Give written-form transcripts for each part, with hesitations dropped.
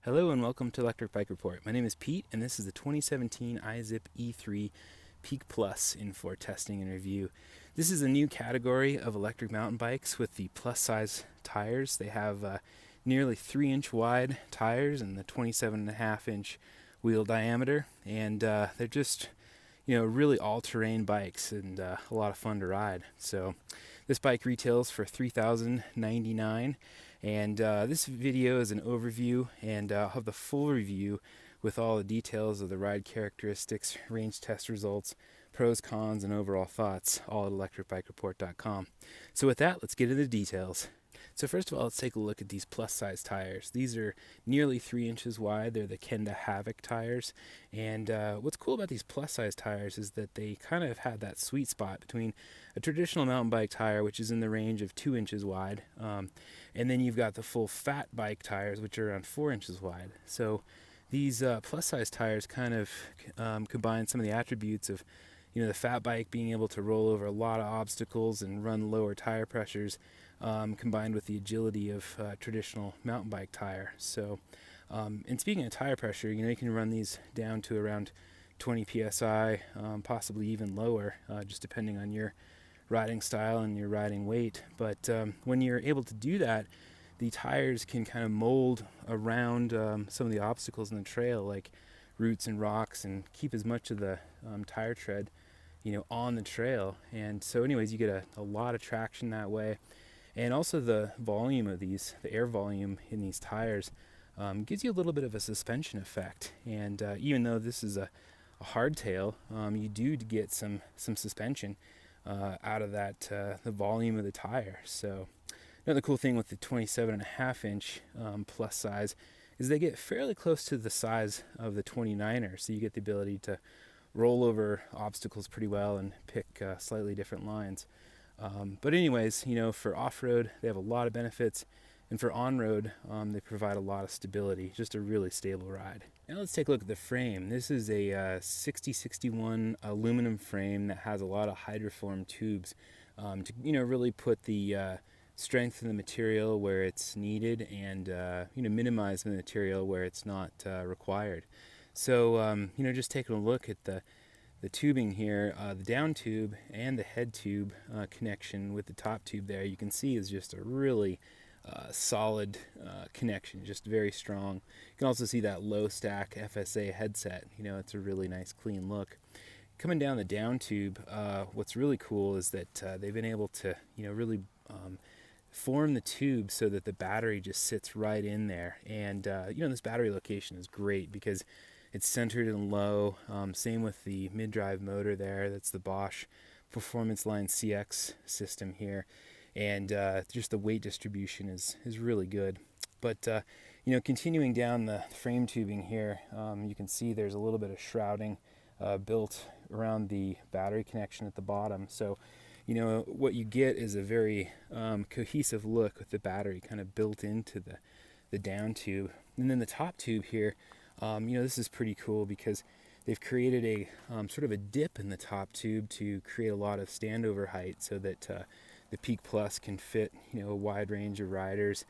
Hello and welcome to Electric Bike Report. My name is Pete and this is the 2017 iZip E3 Peak Plus in for testing and review. This is a new category of electric mountain bikes with the plus size tires. They have nearly 3-inch wide tires and the 27.5-inch wheel diameter, and they're just really all-terrain bikes and a lot of fun to ride. So this bike retails for $3,099, and this video is an overview, and I'll have the full review with all the details of the ride characteristics, range test results, pros, cons, and overall thoughts, all at electricbikereport.com. So with that, let's get into the details. So first of all, let's take a look at these plus size tires. These are nearly 3 inches wide. They're the Kenda Havoc tires. And what's cool about these plus size tires is that they kind of have that sweet spot between a traditional mountain bike tire, which is in the range of 2 inches wide, and then you've got the full fat bike tires, which are around 4 inches wide. So these plus size tires kind of combine some of the attributes of the fat bike being able to roll over a lot of obstacles and run lower tire pressures, combined with the agility of traditional mountain bike tire. So, and speaking of tire pressure, you can run these down to around 20 psi, possibly even lower, just depending on your riding style and your riding weight. But when you're able to do that, the tires can kind of mold around some of the obstacles in the trail, like roots and rocks, and keep as much of the tire tread on the trail. And so anyways, you get a lot of traction that way. And also the volume of these, the air volume in these tires, gives you a little bit of a suspension effect. And even though this is a hardtail, you do get some suspension out of that, the volume of the tire. So another cool thing with the 27.5-inch plus size is they get fairly close to the size of the 29er. So you get the ability to roll over obstacles pretty well and pick slightly different lines. But anyways, for off-road, they have a lot of benefits, and for on-road, they provide a lot of stability, just a really stable ride. Now let's take a look at the frame. This is a 6061 aluminum frame that has a lot of hydroform tubes to really put the strength of the material where it's needed, and minimize the material where it's not required. So just taking a look at the tubing here, the down tube and the head tube connection with the top tube there, you can see is just a really solid connection, just very strong. You can also see that low stack FSA headset. It's a really nice clean look. Coming down the down tube, what's really cool is that they've been able to really form the tube so that the battery just sits right in there. And this battery location is great because it's centered and low. Same with the mid-drive motor there. That's the Bosch Performance Line CX system here. And just the weight distribution is really good. But continuing down the frame tubing here, you can see there's a little bit of shrouding built around the battery connection at the bottom. So what you get is a very cohesive look with the battery kind of built into the down tube. And then the top tube here, this is pretty cool because they've created a sort of a dip in the top tube to create a lot of standover height so that the Peak Plus can fit a wide range of riders,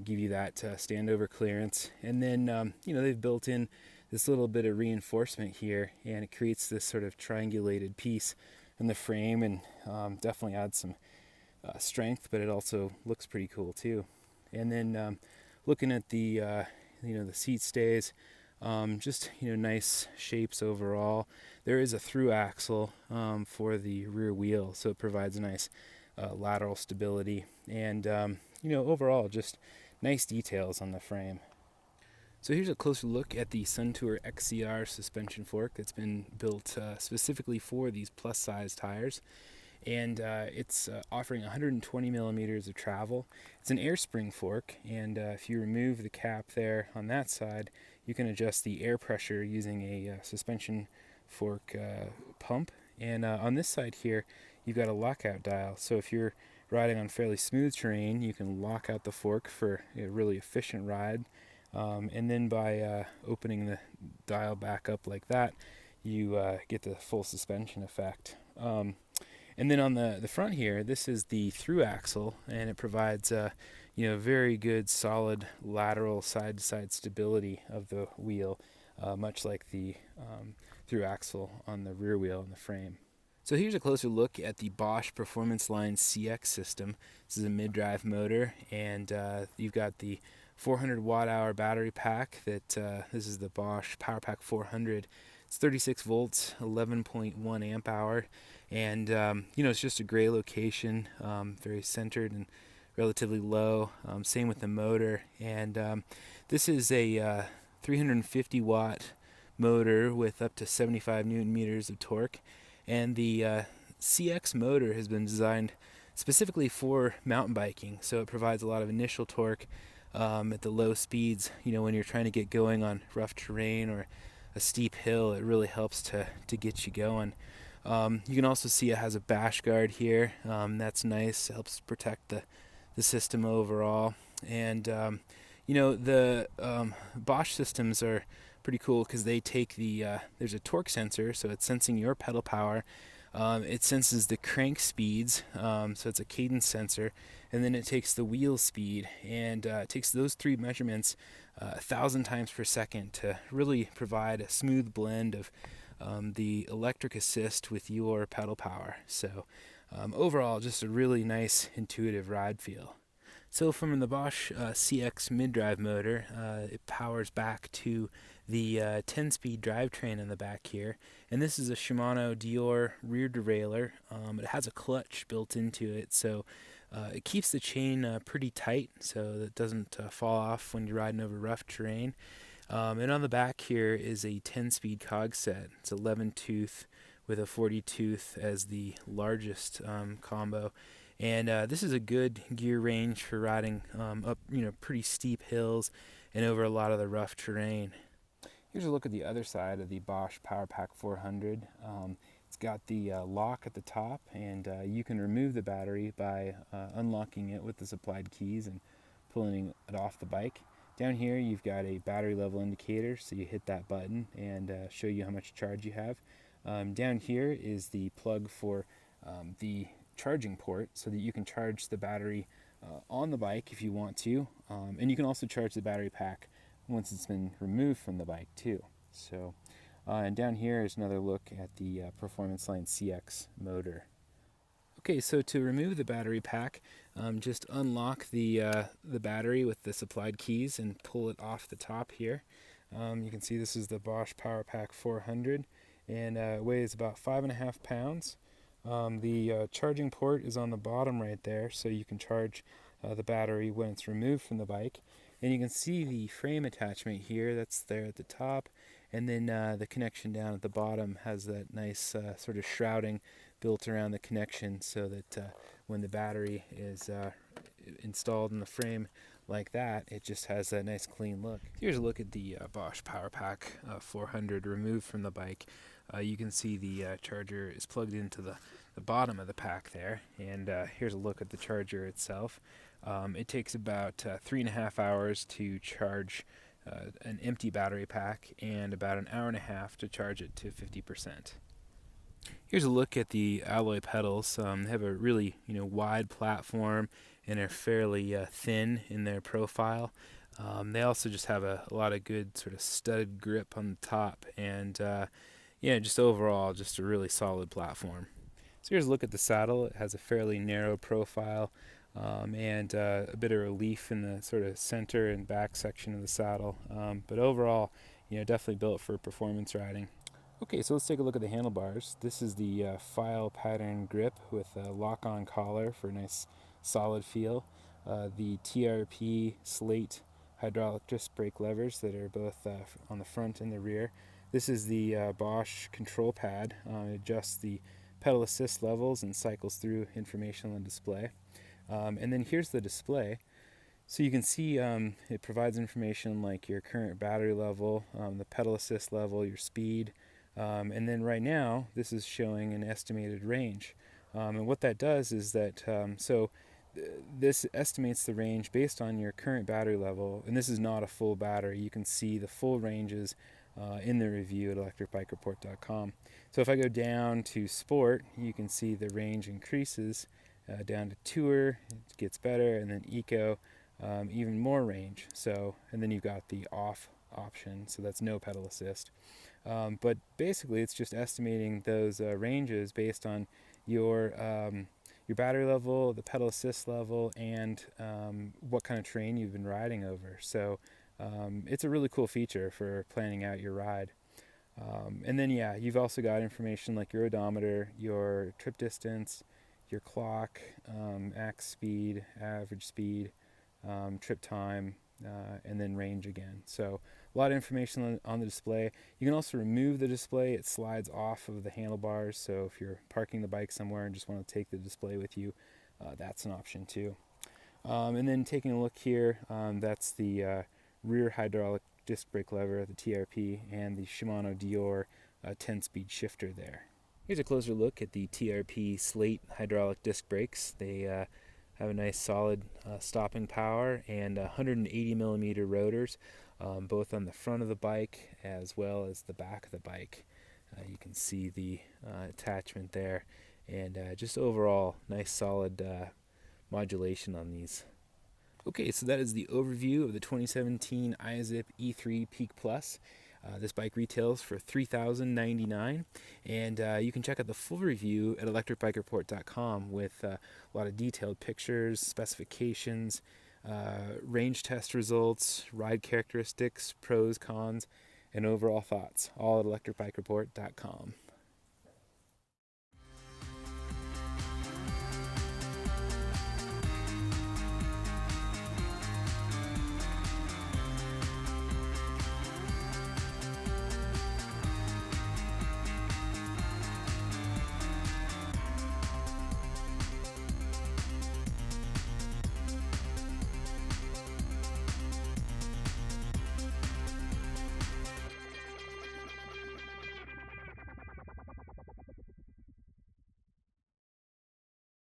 give you that standover clearance. And then they've built in this little bit of reinforcement here, and it creates this sort of triangulated piece in the frame, and definitely adds some strength, but it also looks pretty cool too. And then looking at the the seat stays, just nice shapes overall. There is a through axle for the rear wheel, so it provides a nice lateral stability, and overall just nice details on the frame. So here's a closer look at the Suntour XCR suspension fork that's been built specifically for these plus size tires. And it's offering 120 millimeters of travel. It's an air spring fork, and if you remove the cap there on that side, you can adjust the air pressure using a suspension fork pump. And on this side here, you've got a lockout dial. So if you're riding on fairly smooth terrain, you can lock out the fork for a really efficient ride. And then by opening the dial back up like that, you get the full suspension effect. And then on the front here, this is the through axle, and it provides very good solid lateral side-to-side stability of the wheel, much like the through axle on the rear wheel and the frame. So here's a closer look at the Bosch Performance Line CX system. This is a mid-drive motor, and you've got the 400 watt-hour battery pack. This is the Bosch PowerPack 400. It's 36 volts, 11.1 amp hour, and it's just a great location, very centered and relatively low. Same with the motor, and this is a 350 watt motor with up to 75 newton meters of torque, and the CX motor has been designed specifically for mountain biking, so it provides a lot of initial torque at the low speeds. When you're trying to get going on rough terrain or a steep hill, it really helps to get you going. You can also see it has a bash guard here. That's nice. It helps protect the system overall. And the Bosch systems are pretty cool because they take there's a torque sensor, so it's sensing your pedal power. It senses the crank speeds, so it's a cadence sensor, and then it takes the wheel speed, and it takes those three measurements 1,000 times per second to really provide a smooth blend of the electric assist with your pedal power. So overall, just a really nice intuitive ride feel. So from the Bosch CX mid-drive motor, it powers back to the 10-speed drivetrain in the back here, and this is a Shimano Deore rear derailleur. It has a clutch built into it, so it keeps the chain pretty tight so that it doesn't fall off when you're riding over rough terrain. And on the back here is a 10-speed cog set. It's 11 tooth with a 40 tooth as the largest combo. And this is a good gear range for riding up, pretty steep hills and over a lot of the rough terrain. Here's a look at the other side of the Bosch PowerPack 400. It's got the lock at the top, and you can remove the battery by unlocking it with the supplied keys and pulling it off the bike. Down here you've got a battery level indicator, so you hit that button and show you how much charge you have. Down here is the plug for the charging port, so that you can charge the battery on the bike if you want to, and you can also charge the battery pack once it's been removed from the bike too. So and down here is another look at the Performance Line CX motor. Okay, so to remove the battery pack, just unlock the battery with the supplied keys and pull it off the top here. You can see this is the Bosch PowerPack 400, and weighs about 5.5 pounds. The charging port is on the bottom right there, so you can charge the battery when it's removed from the bike. And you can see the frame attachment here, that's there at the top, and then the connection down at the bottom has that nice sort of shrouding built around the connection, so that when the battery is installed in the frame like that, it just has that nice clean look. Here's a look at the Bosch PowerPack 400 removed from the bike. You can see the charger is plugged into the bottom of the pack there, and here's a look at the charger itself. It takes about 3.5 hours to charge an empty battery pack, and about an hour and a half to charge it to 50%. Here's a look at the alloy pedals. They have a really wide platform and are fairly thin in their profile. They also just have a lot of good sort of studded grip on the top, and just overall just a really solid platform. So here's a look at the saddle. It has a fairly narrow profile and a bit of relief in the sort of center and back section of the saddle, but overall definitely built for performance riding. Okay, so let's take a look at the handlebars. This is the file pattern grip with a lock-on collar for a nice solid feel. The TRP slate hydraulic disc brake levers that are both on the front and the rear. This is the Bosch control pad. It adjusts the pedal assist levels and cycles through information on the display. And then here's the display. So you can see it provides information like your current battery level, the pedal assist level, your speed, and then right now this is showing an estimated range. And what that does is that this estimates the range based on your current battery level, and this is not a full battery. You can see the full ranges in the review at electricbikereport.com. So if I go down to Sport, you can see the range increases down to Tour, it gets better, and then Eco even more range. So, and then you've got the off option, so that's no pedal assist. But basically, it's just estimating those ranges based on your battery level, the pedal assist level, and what kind of terrain you've been riding over. So it's a really cool feature for planning out your ride. And then, yeah, you've also got information like your odometer, your trip distance, your clock, max speed, average speed, trip time, and then range again. So a lot of information on the display. You can also remove the display. It slides off of the handlebars. So if you're parking the bike somewhere and just want to take the display with you, that's an option too. And then taking a look here, that's the rear hydraulic disc brake lever, the TRP, and the Shimano Dior 10-speed shifter there. Here's a closer look at the TRP Slate hydraulic disc brakes. They have a nice solid stopping power and 180 millimeter rotors, both on the front of the bike as well as the back of the bike. You can see the attachment there, and just overall nice solid modulation on these. Okay, so that is the overview of the 2017 iZip E3 Peak Plus. This bike retails for $3,099, and you can check out the full review at electricbikereport.com with a lot of detailed pictures, specifications, range test results, ride characteristics, pros, cons, and overall thoughts, all at electricbikereport.com.